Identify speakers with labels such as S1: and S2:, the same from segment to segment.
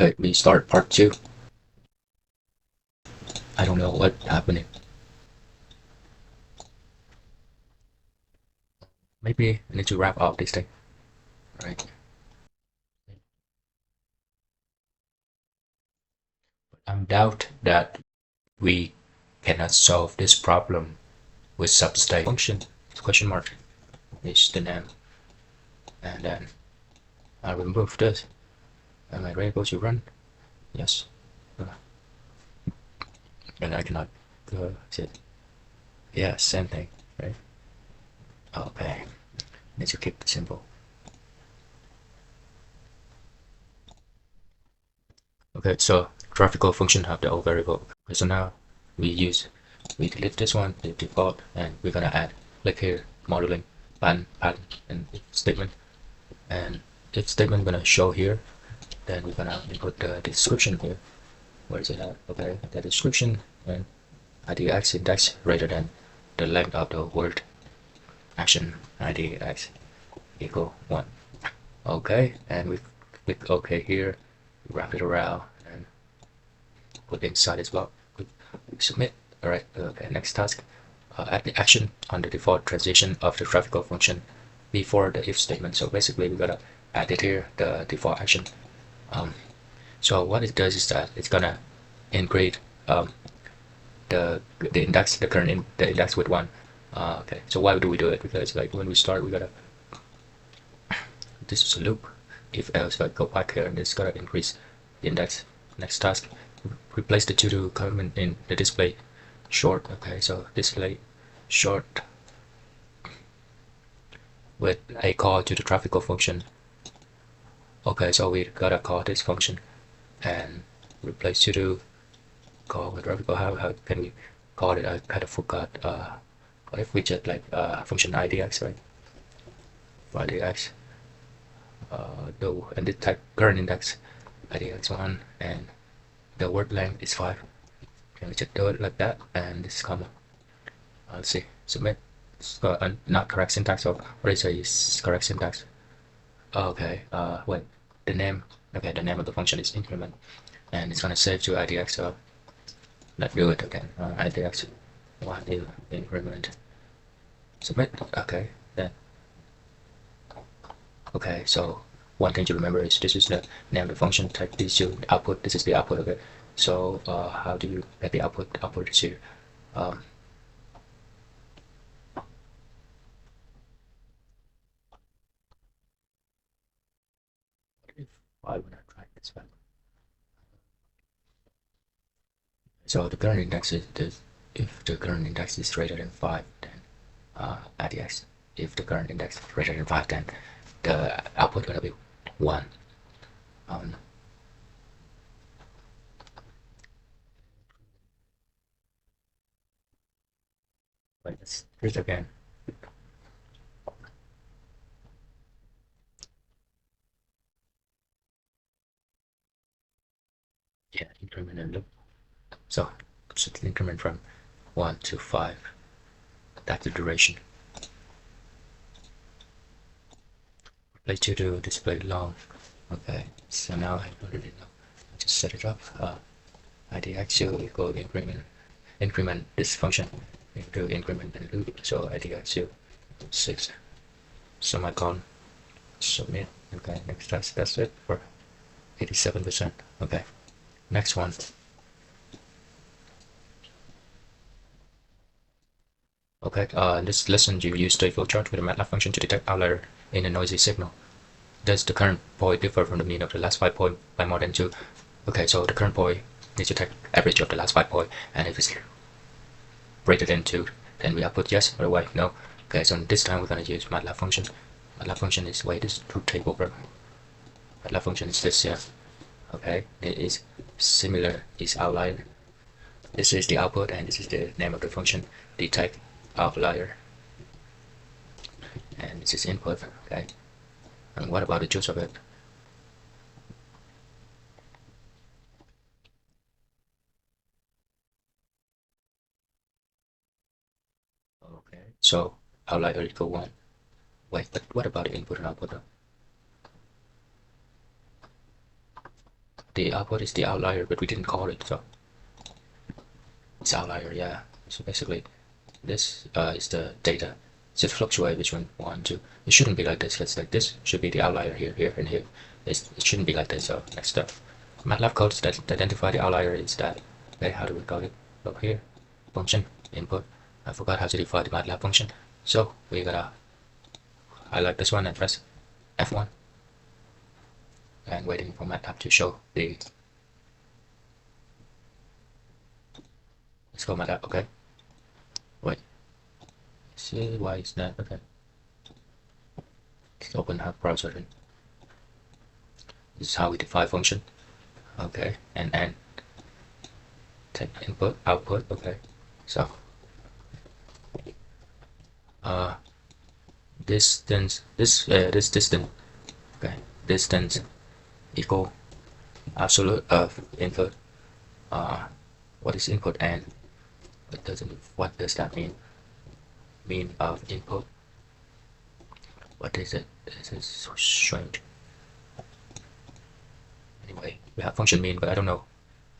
S1: Okay, we start part 2. I don't know what happening. Maybe I need to wrap up this thing. Right. I'm doubt that we cannot solve this problem with substate function. Question mark is the name. And then I remove this. Am I ready to run? Yes. And I cannot go. Yeah, same thing, right? Okay. Need to keep it simple. Okay, so graphical function have the old variable. Okay, so now we delete this one, the default, and we're gonna add like here modeling pattern and if statement, and if statement gonna show here, then we're gonna input the description here. Where is it at? Okay, the description and IDX index greater than the length of the word action IDX equal 1. Okay, and we click OK here, wrap it around and put inside as well. Click submit. All right. Okay. Next task. Add the action on the default transition of the graphical function before the if statement. So basically, we gotta add it here, the default action. So what it does is that it's gonna integrate the index, the index with 1. Okay. So why do we do it? Because like when we start, we gotta this is a loop. If else, I go back here and it's gonna increase the index. Next task, replace the to-do comment in the display short. Okay, so display short with a call to the graphical function. Okay, so we gotta call this function and replace to-do call with graphical. How can we call it? I kind of forgot. What if we just like function idx, right? idx and the type current index idx1 and the word length is 5. Can we just do it like that and this comma? Let's see, submit. It's not correct syntax, or what is it? Correct syntax. Okay, wait, the name. Okay, the name of the function is increment, and it's gonna save to idx. So let's do it again. Idx one new increment. Submit. Okay, then. Okay, so one thing to remember is this is the name of the function. Type this to output. This is the output. Okay, so how do you get the output? Output is here. If I wanna try this one. So the current index is this. If the current index is greater than 5, then IDX. If the current index is greater than 5, then the output gonna be 1. Um, let's do it again. Yeah, increment and loop. So set the increment from 1 to 5. That's the duration. Play to do display long. Okay, so now I already know. I just set it up. IDX equal increment this function into increment and loop. So IDX 6 semicolon submit. Okay, next task. That's it for 87%. Okay, next one. Okay, in this lesson you use stateflow chart with a Matlab function to detect outlier in a noisy signal. Does the current point differ from the mean of the last 5 points by more than 2? Okay, so the current point needs to take average of the last 5 points, and if it's greater than 2, then we output yes, otherwise no. Okay, so this time we're gonna use Matlab function. Matlab function is this truth table program. Matlab function is this, yeah. Okay, it is similar, is outlier. This is the output, and this is the name of the function, detect outlier. And this is input, okay. And what about the juice of it? Okay, so outlier equal 1. Wait, but what about the input and output though? the output is the outlier, but we didn't call it, so it's outlier, yeah. So basically, this is the data. Just fluctuate between 1, 2. It shouldn't be like this, because like this should be the outlier here, here, and here. It shouldn't be like this. So next step, Matlab codes that identify the outlier is that. Okay, how do we call it? Look here, function input. I forgot how to define the Matlab function. So we gotta highlight this one and press F1, and waiting for Matlab to show the. Let's go Matlab. Okay. Wait. See why is that? Okay. Let's open our browser. This is how we define function. Okay, and take input, output. Okay, so distance, this distance. Okay, distance equal absolute of input. What is input and what does that mean? Mean of input. What is it? This is so strange. Anyway, we have function mean, but I don't know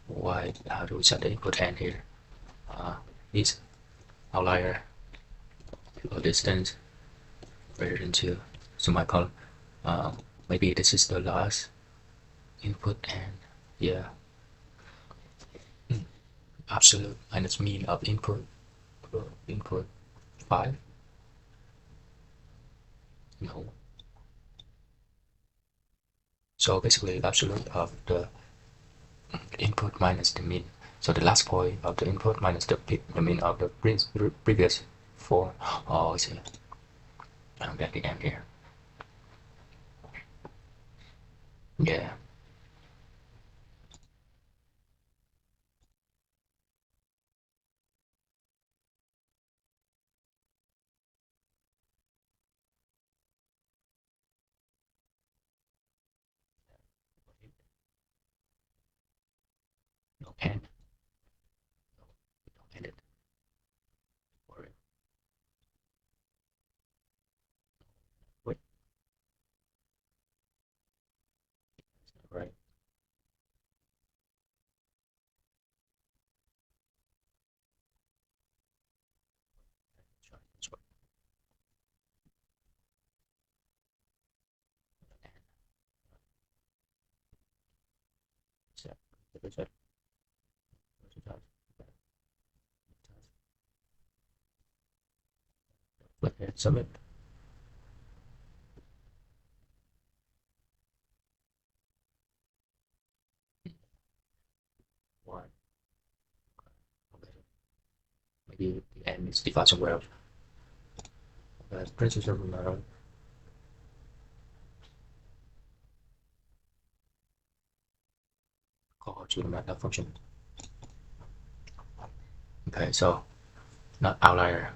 S1: why. How do we set the input and here? Is outlier equal distance greater than 2. So my column. Maybe this is the last input and yeah. Absolute minus mean of input 5. No. So basically absolute of the input minus the mean. So the last point of the input minus the mean of the previous 4. Oh, I see. I'm at the end here. Yeah. No and. No, we don't end it. For it. Wait. It's not right. Try this one. And set the result. Click and submit. One. Okay. Maybe the end is defined somewhere else. Princess of Maryland. Call to the Matlab function. Okay, so not outlier.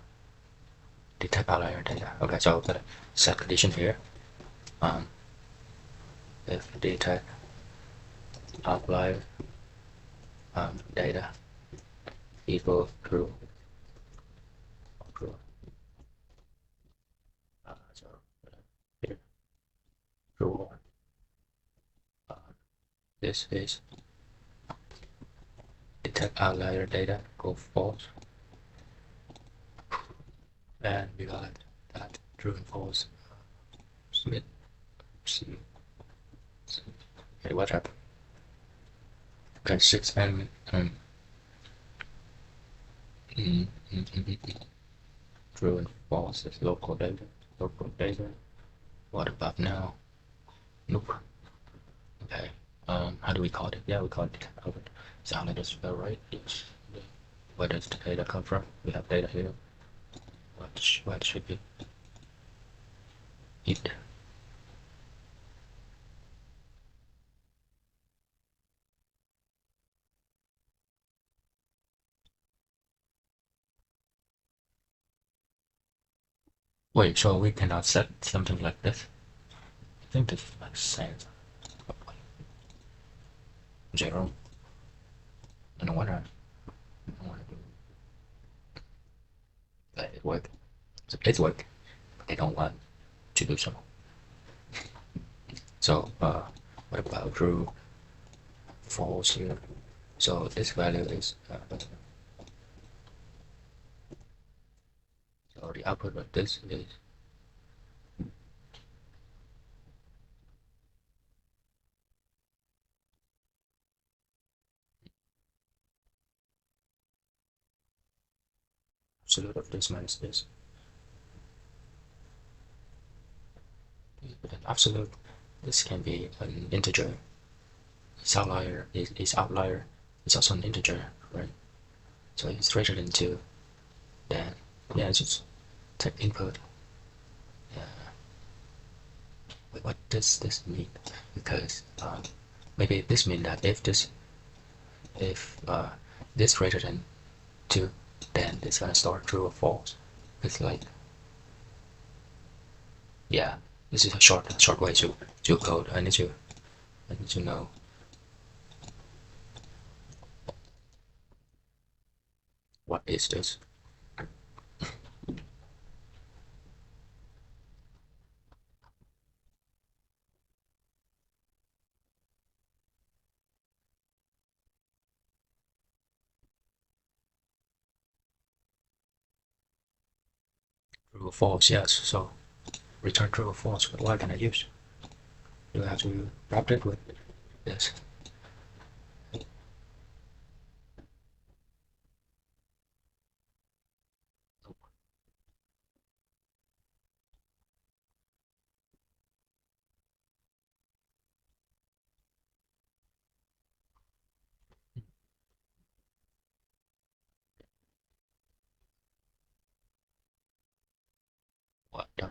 S1: Detect outlier data. Okay, so we're gonna set condition here. If detect outlier data equal true. True. So here true. This is detect outlier data equal false, and we got that true and false. Submit. See. Okay, what happened? Okay, 6 element. True and false is local data. Local data. What about now? Nope. Okay. How do we call it? Yeah, we call it output. Sounded as well, right? Yes. Where does the data come from? We have data here. What should be it? Wait, so we cannot set something like this? I think this makes sense. 0. I don't wanna do let it work. So it's work. But they don't want to do so. So what about true false here. So this value is so the output of this is absolute of this minus this. But an absolute, this can be an integer. Its outlier is also an integer, right? So if it's greater than 2, then yeah, just take input. Wait, what does this mean? Because maybe this means that if this greater than 2, then it's gonna start true or false. It's like, yeah, this is a short way to code. I need to know what is this. True or false? Yes. So return true or false. But what can I use? Do I have to wrap it with this? What? No.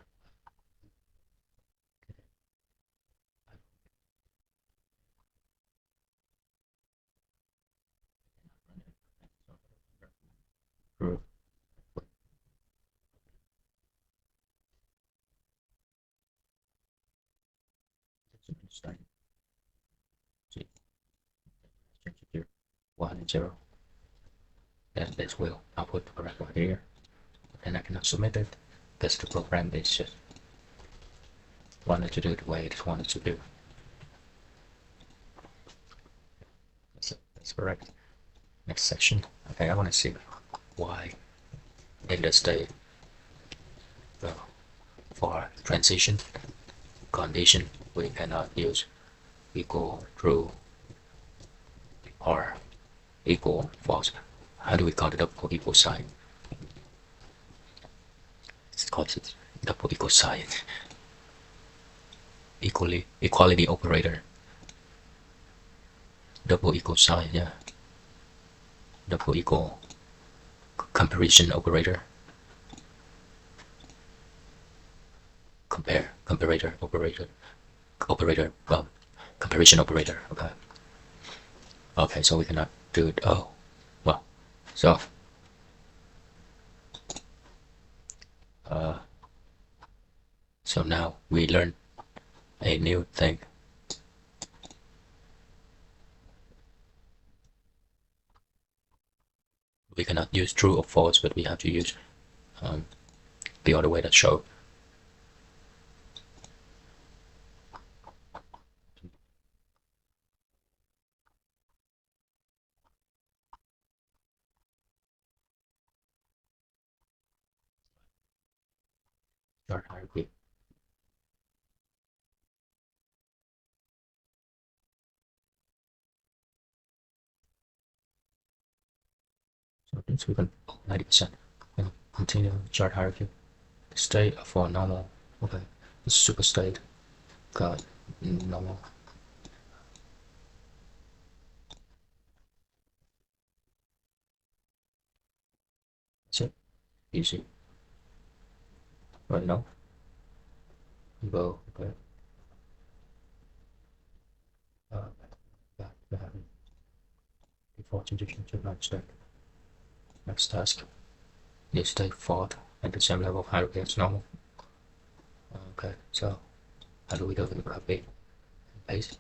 S1: True. Start. See, change it here. 1 and 0. Then this will output the correct one here. Then I cannot submit it because the program is just wanted to do the way it wanted to do. That's correct. Next section. Okay, I want to see why in the state for transition condition we cannot use equal true or equal false. How do we call the double equal sign? It's called double equal sign. Equality operator. Double equal sign, yeah. Double equal comparison operator. Comparator operator, well, comparison operator. Okay, so we cannot do it. Oh, well, so so now we learn a new thing. We cannot use true or false, but we have to use the other way that show. Chart hierarchy. So this we can 90%. Continue chart hierarchy. State for normal. Okay, super state. Got normal. That's it. Easy. Right now. Go. Okay. Default injection to not stack. Next task. This state fault at the same level of hierarchy as normal. Okay, so how do we do the copy and paste?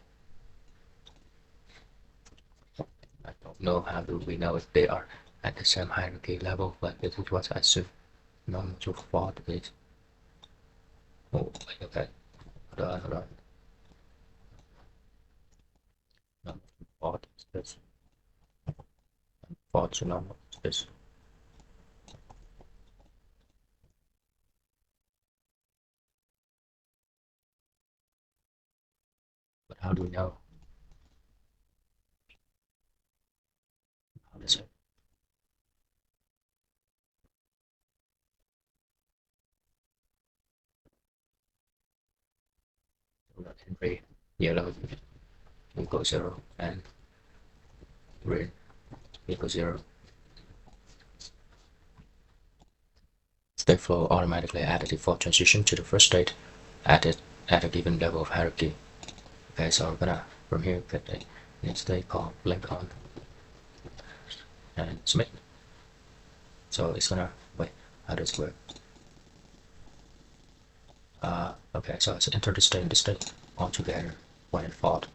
S1: I don't know how do we know if they are at the same hierarchy level, but this is what I assume. Normal to fault is. Oh, okay. Hold on. Normal to fault This for to normal this. But how do we know? How does it? Entry yellow equals 0 and green equals 0. Stateflow automatically add a default transition to the first state at a given level of hierarchy. Okay, so we're gonna from here get a new state called blink on and submit. So it's gonna wait. How does it work? Okay, so let's enter the state and the state all together. One default.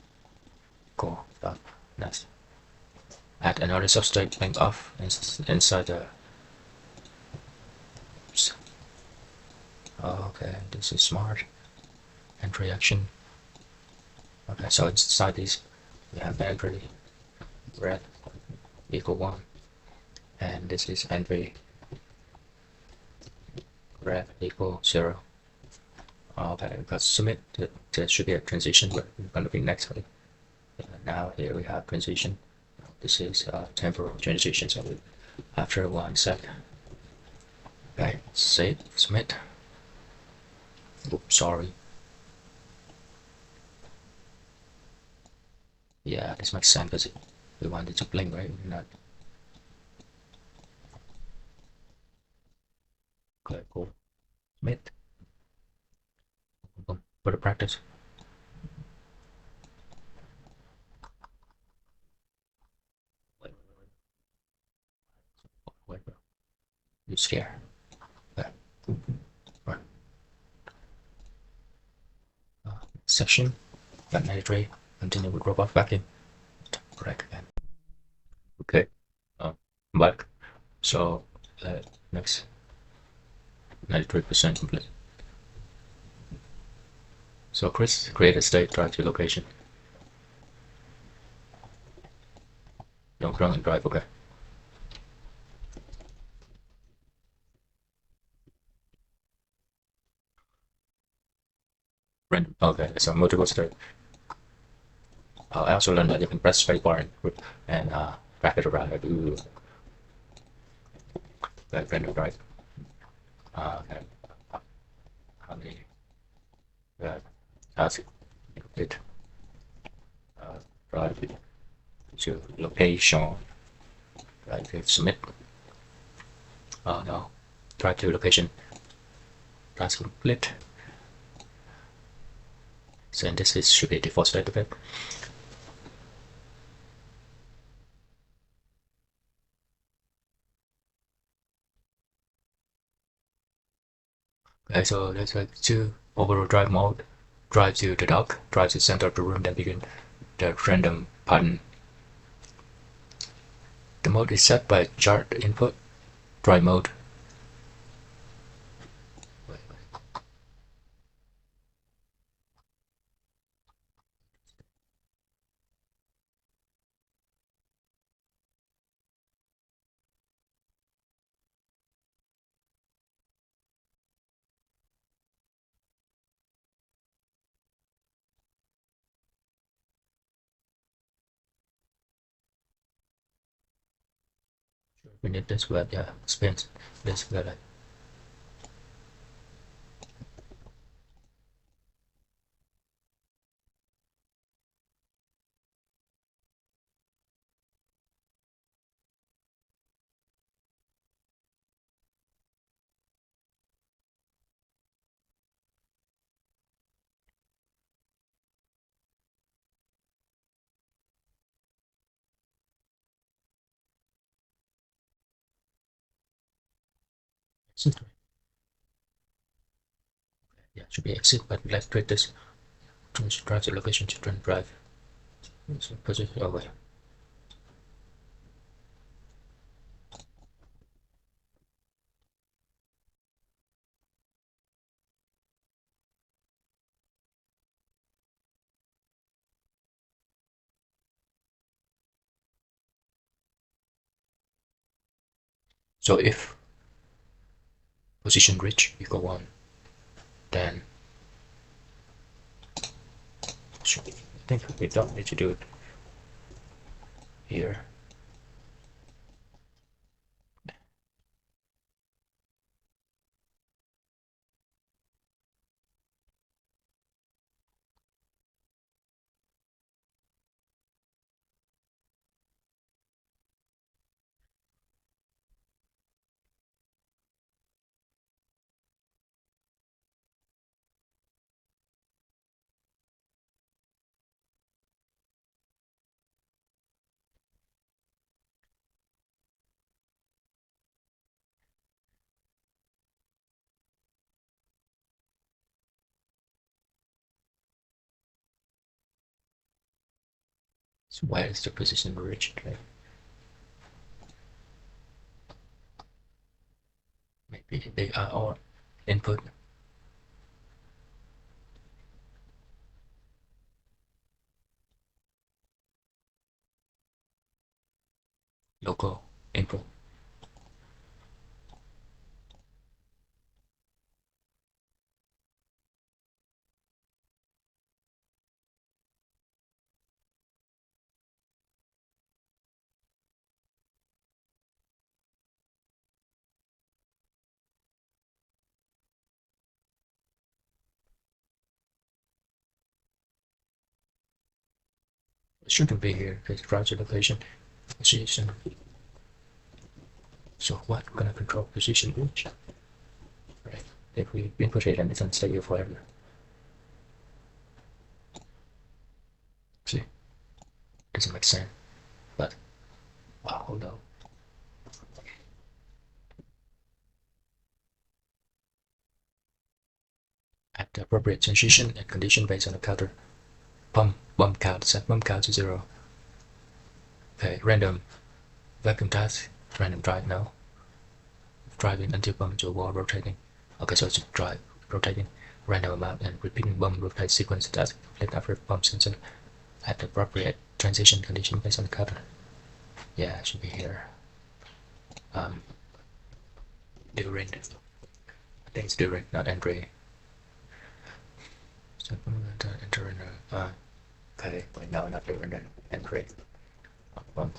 S1: Cool. Done. Next. Add another substate blink off inside the. Oops. Okay, this is smart. Entry action. Okay, so inside these we have entry red equal 1, and this is entry red equal 0. Okay, because submit there should be a transition where we're going to be next. Now here we have transition. This is temporal transition, so after 1 sec. Okay, save, submit. Oops, sorry. Yeah, this makes sense because we wanted to blink, right? Not. Okay, cool. Submit. Boom. For the practice. Wait, you scare. Okay. Right. Section. Got 93. Continue with robot vacuum. Correct again. Okay. Back. So next 93% complete. So Chris, create a state, drive to location. Don't run and drive, okay. Random, okay, so multiple state. I also learned that you can press spacebar and drag it around. Like random drive. Okay. How many? As it drive to location. Right, hit submit. Oh no, drive to location. That's complete. So this is should be default state of it. Okay, so there's like 2 overall drive mode. Drive to the dock, drive to the center of the room, then begin the random pattern. The mode is set by chart input, drive mode. We need this word, yeah, spins this word. Yeah, should be exit, but let's create this. Drive to location to turn drive. So position over. So if position reach equal 1, then I think we don't need to do it here. So where is the position reached? Like maybe they are all input local input. It shouldn't be here because browser location position. So what gonna control position reach? Right. If we input it and it doesn't stay here forever. See? Doesn't make sense. But wow, hold on. At the appropriate transition and condition based on the counter. Bump count, set bump count to 0. Okay, random vacuum task, random drive now. Driving until bump to wall rotating. Okay, so it's drive rotating random amount and repeating bump rotate sequence task complete after bump sensor at the appropriate transition condition based on the counter. Yeah, it should be here. During. I think it's during, not entry. So enter in okay, wait, no, not during then entry. Bump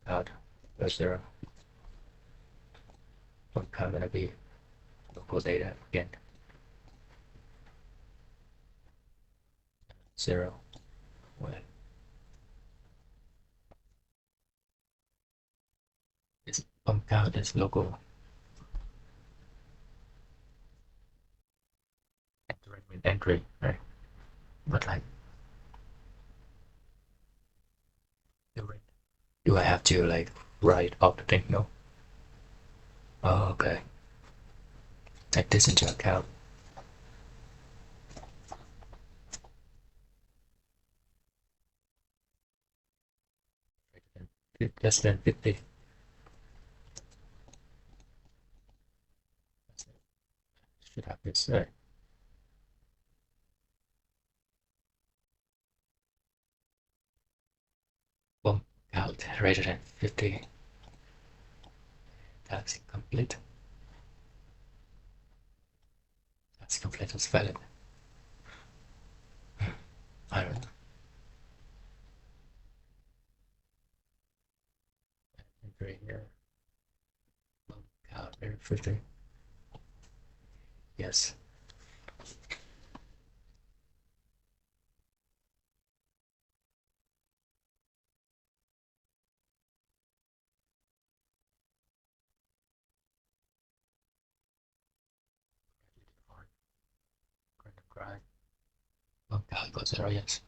S1: out. There's 0. Bump count gonna be local data again. 0. Wait. This bump count is local. Entering with entry, right? But like, do I have to like write out the thing? No. Oh, okay. Take this into account. Less than 50. Should have this. Bump out greater than 50. That's incomplete. That's complete as valid. I don't know. Entry here. Bump out there 50. Yes. Right. Bump out equals 0. Yes.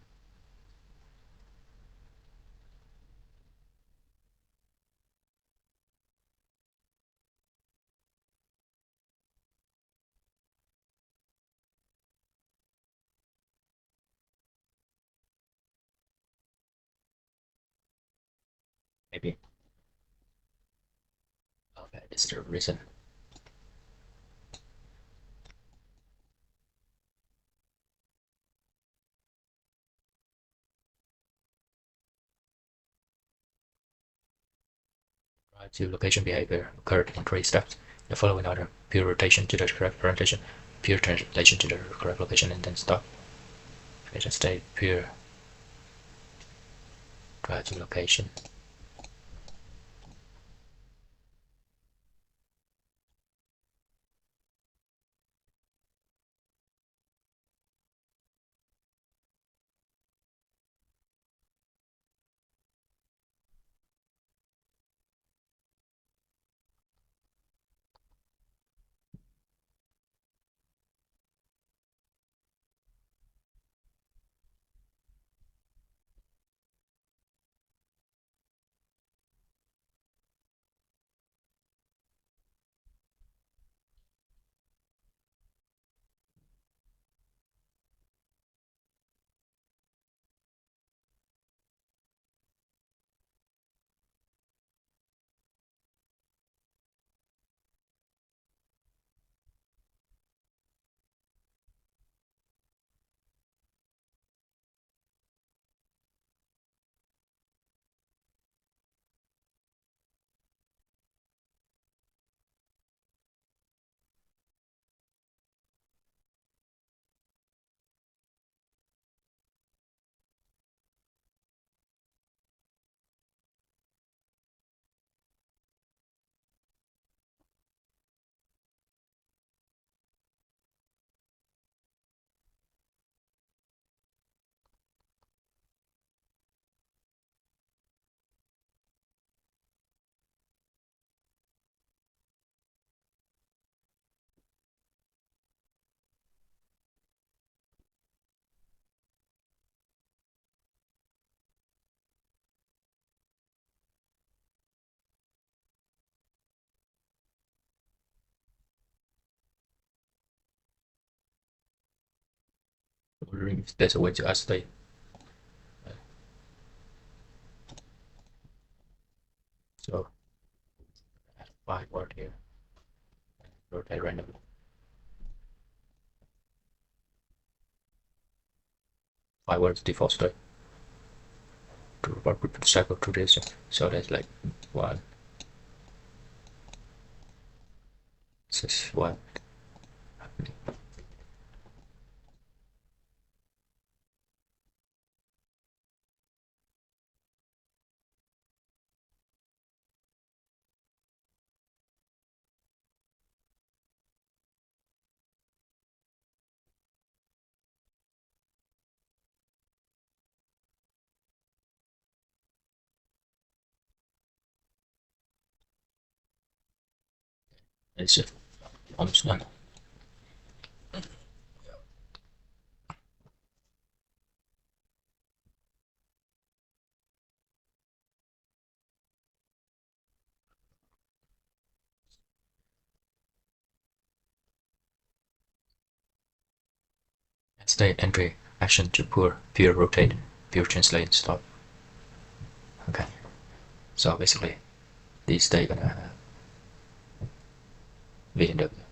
S1: Maybe. Okay, this is the reason. to location behavior occurred in 3 steps. The following are pure rotation to the correct orientation, pure translation to the correct location, and then stop. Create a state pure drive to location. Wondering if there's a way to add state. So add 5 word here. Rotate randomly. 5 words default state. To robot with the cycle to this. So there's like 1, 6, 1. It's almost done. State entry action to pure rotate, pure translate, stop. Okay, so basically these state gonna have V and W.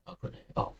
S1: Oh,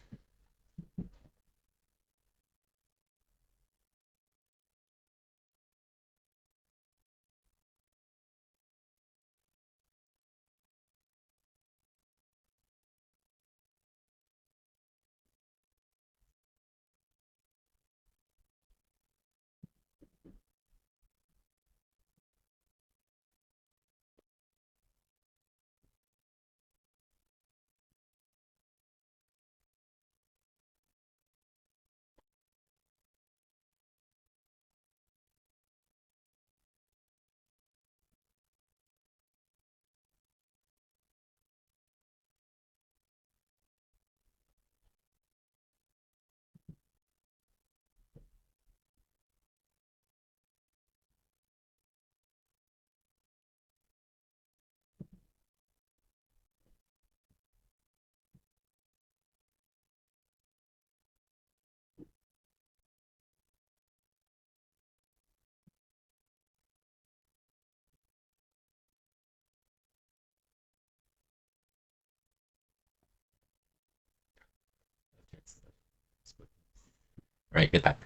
S1: right, get back.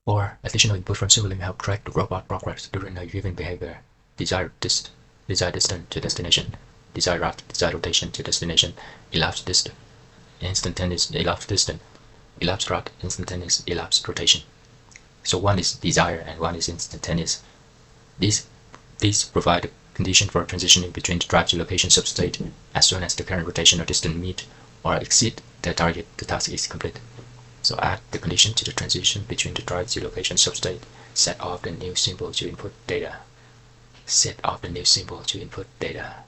S1: Or additional input from simulating help track the robot progress during a given behavior. Desired distance to destination. Desired route, desired rotation to destination. Elapsed distance. Instantaneous elapsed distance. Elapsed route, instantaneous elapsed rotation. So one is desired and one is instantaneous. These provide a condition for transitioning between the drive to location substate. As soon as the current rotation or distance meet or exceed the target, the task is complete. So add the condition to the transition between the drive to location substate. Set off the new symbol to input data. Set off the new symbol to input data.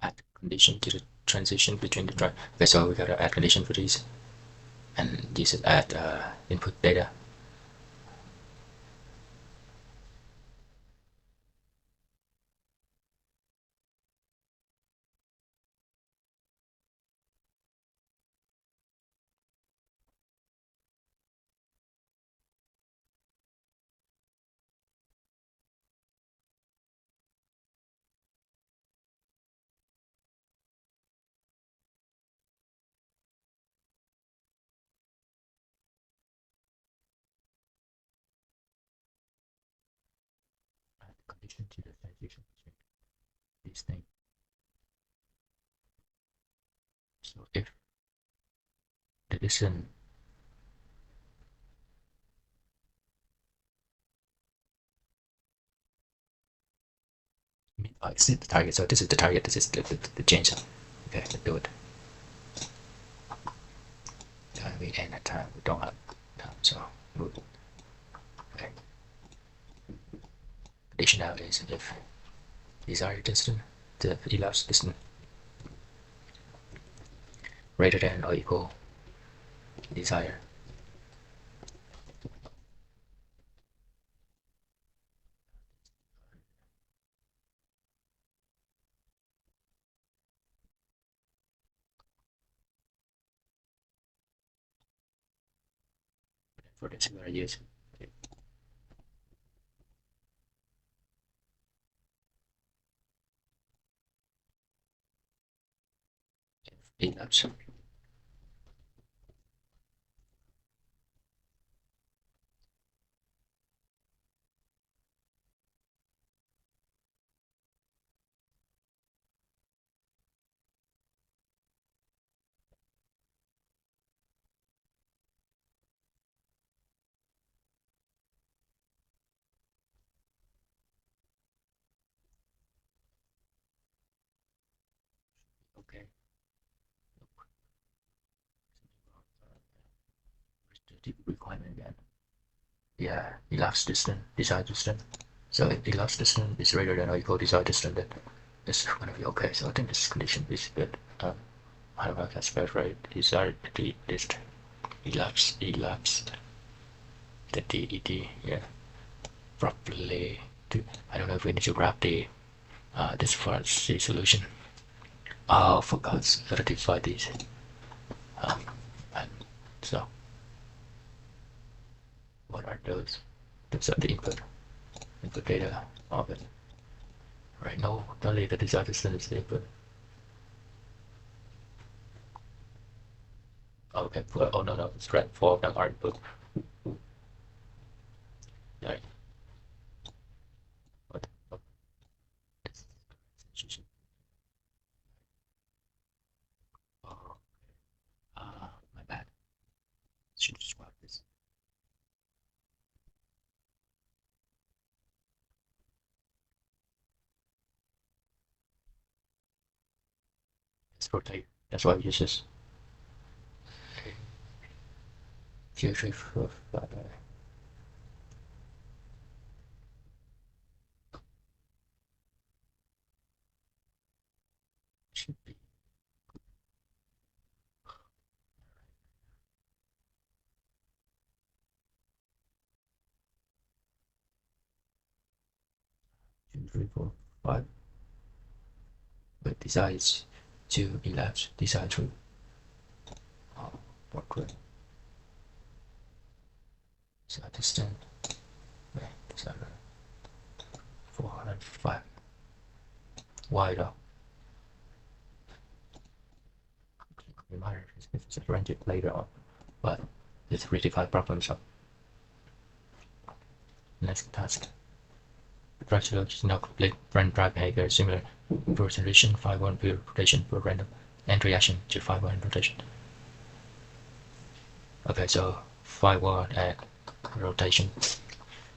S1: Add condition to the transition between the drive. Okay, so we gotta add condition for these, and use it add input data. Add condition to the transition between these things. So if the distance exceed the target, so this is the target, this is the change. Okay, let's do it. We end at time, we don't have time, so move. Okay. Condition now is if desired distance, the elapsed distance greater than or equal desire. For this we're gonna use elapse. Okay. The requirement again. Yeah, elapsed distance, desired distance. So if elapsed distance is greater than or equal desired distance, then this is gonna be okay. So I think this condition is good. I don't know if that's spelled right. Desired distance. Elapsed. The DED, yeah. Properly. I don't know if we need to grab the This for C solution. Oh, forgot. Gotta define these. And so, what are those? Those are the input data of it. Right? No, only the desired distance is the input. Okay, well, oh no, thread 4 of them are input. Right. What? Oh, oh, my bad. Should describe this. Let's rotate. That's why we use this. 2, 3, 4, 5. Should be 2, 3, 4, 5. But design is 2 elapsed. Design 3. Oh, portrait. Design distance. Okay, design 405. Wider. Reminder, it's arranged later on, but this rectified problems up. Next task. Structure is now complete. Run drive behavior similar. Rotation 5-1 pure rotation per random and reaction to 5-1 rotation. Okay, so 5-1 and rotation,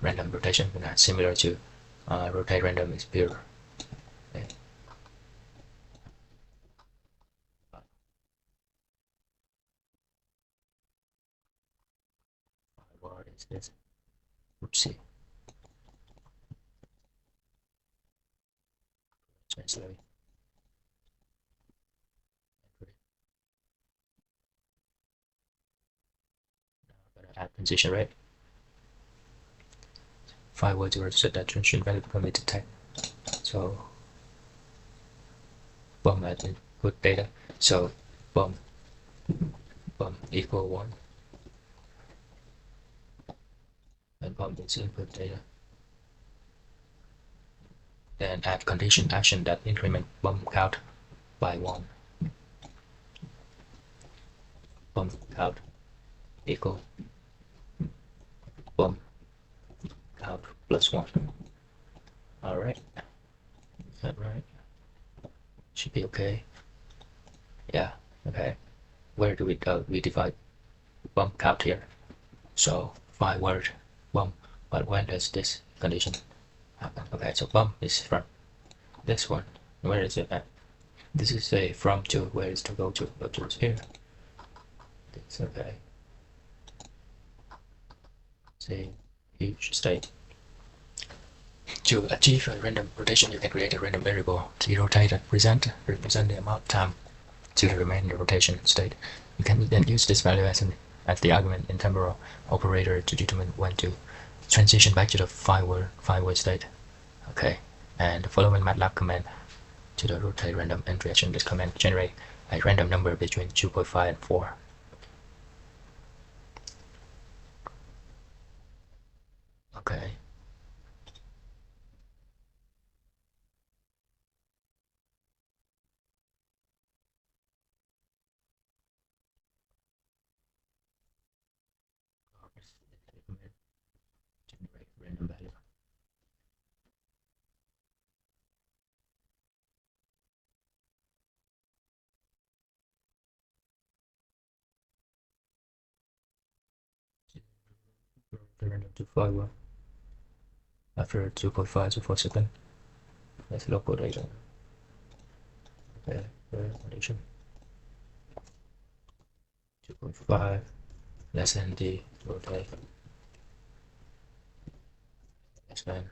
S1: random rotation, similar to rotate random is pure. Okay. What is this? Oopsie. Slowly. Add position right. 5 words to set that transition value permit detect. So bum as input data. So bum equal 1 and bum is input data. Then add condition action that increment bum count by 1. Bum count equal bum count plus 1. Alright. Is that right? Should be okay. Yeah, okay. Where do we divide bum count here? So 5 word bum, but when does this condition happen? Okay, so bum is from this one. Where is it at? This is a from to where is to go to? Go to here. It's okay. Say each state. To achieve a random rotation, you can create a random variable to rotate and represent the amount of time to the remaining rotation state. You can then use this value as the argument in temporal operator to determine when to transition back to the 5-word state. Okay, and the following Matlab command to the rotate random and reaction. This command generate a random number between 2.5 and 4. Okay. Generate random value. Random to 5 after 2.5 to 4 seconds. That's local data. Okay, condition 2.5 less than the rotate less than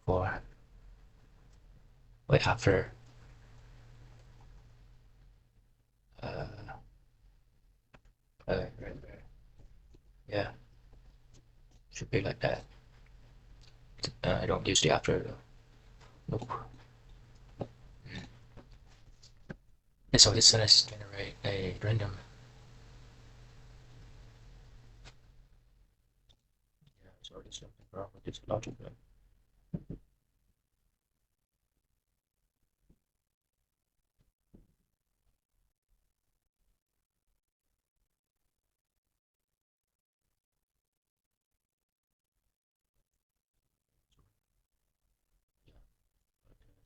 S1: 4. Wait, after right. Yeah, should be like that. I don't use the after though. Nope. So this let's generate a random. Yeah, so there's something wrong with this logic.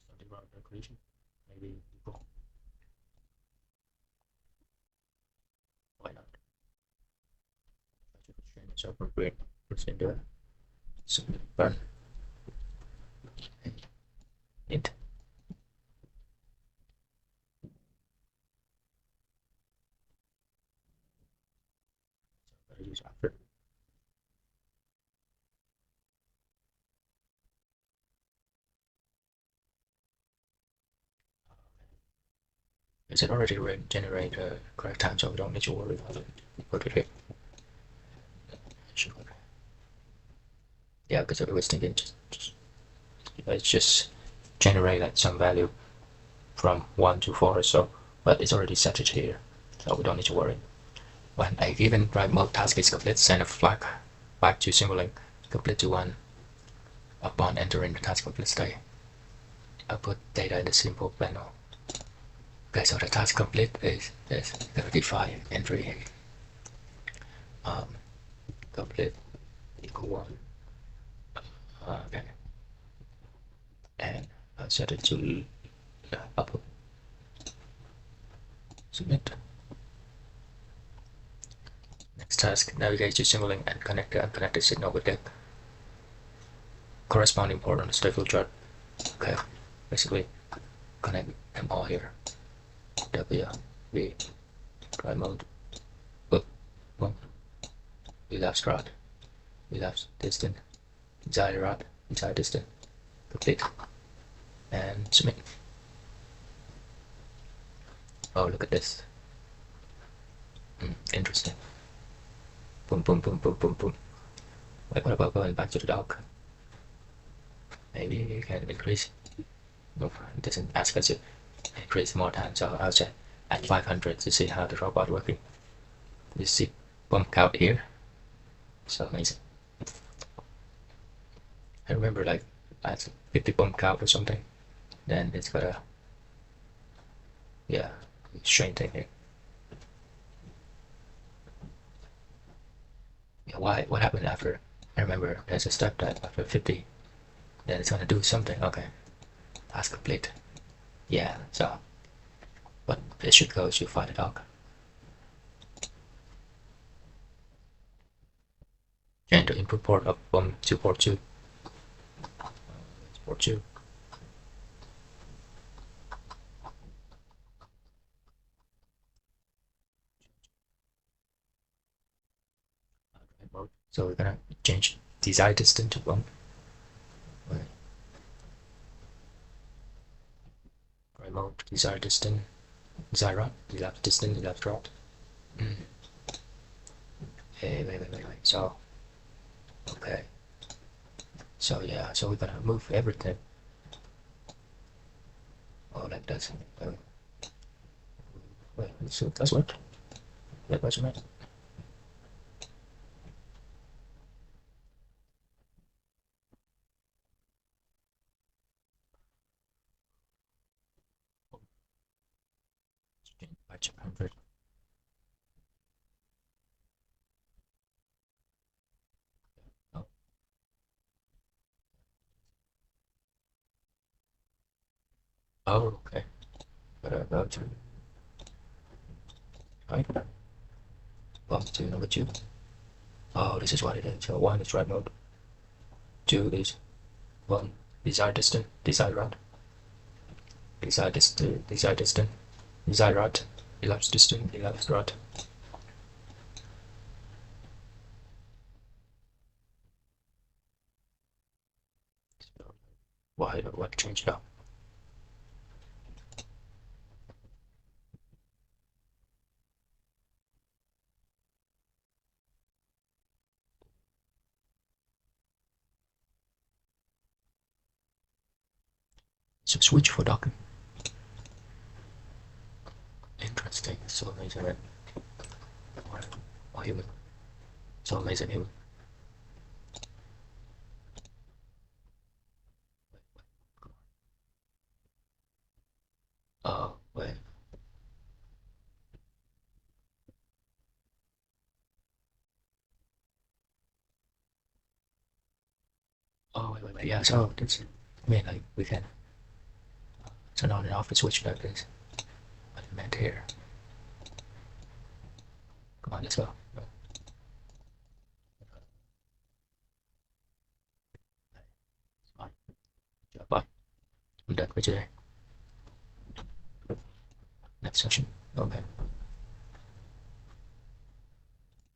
S1: Something wrong with the equation. Maybe equal. Why not? So appropriate procedure. Submit button. Int. Use after. Is it already generate a correct time, so we don't need to worry about it. Put it here. Should work. Yeah, because I was thinking let's just generate like some value from 1 to 4 or so, but it's already set it here, so we don't need to worry. When a given write mode task is complete, send a flag back to Simulink complete to 1 upon entering the task complete state. Output data in the simple panel. Okay, so the task complete is 35 entry complete equal 1. Okay, and I'll set it to output. Submit. Next task, navigate to Simulink and connect the unconnected signal with the corresponding port on the Stateflow chart. Okay, basically connect them all here. W, V, dry mode, book, boom, relapse rod, relapse distant, desired rod, desired distant, complete, and submit. Oh, look at this. Interesting. Boom, boom, boom, boom, boom, boom. Wait, what about going back to the dock? Maybe you can increase. Nope, it doesn't ask us to increase more time, so I'll check at 500 to see how the robot working. You see bump out here. So amazing. I remember like at 50 bump count or something. Then it's got a, yeah, strange thing here. Yeah, why? What happened after? I remember there's a step that after 50, then it's gonna do something. Okay, task complete. Yeah, so, but it should go to find the dog. And the input port of bump to port 2. Port 2. So we're gonna change desired distance to bump. Remote desired distance, desired route, elapsed distance, elapsed route. Wait. So, okay. So yeah, so we're gonna move everything. Oh, like that. Wait, so that's what? That was meant. Batch 100. Oh. Oh, okay. But go to right. Bump to number 2. Oh, this is what it is. So 1 is right mode. 2 is 1 desired distance, desired route. Desired distance, desired distance, desired route. Elapsed distance, elapsed route. Why? What changed now? So switch for docking. so amazing, right? Or human. So amazing human. Oh, wait. Oh, wait. Yeah, so that's, I mean, like, we can turn on and off the switch like this. Element here. Come on, let's go. Fine. Bye. I'm done for today. Next session. Okay.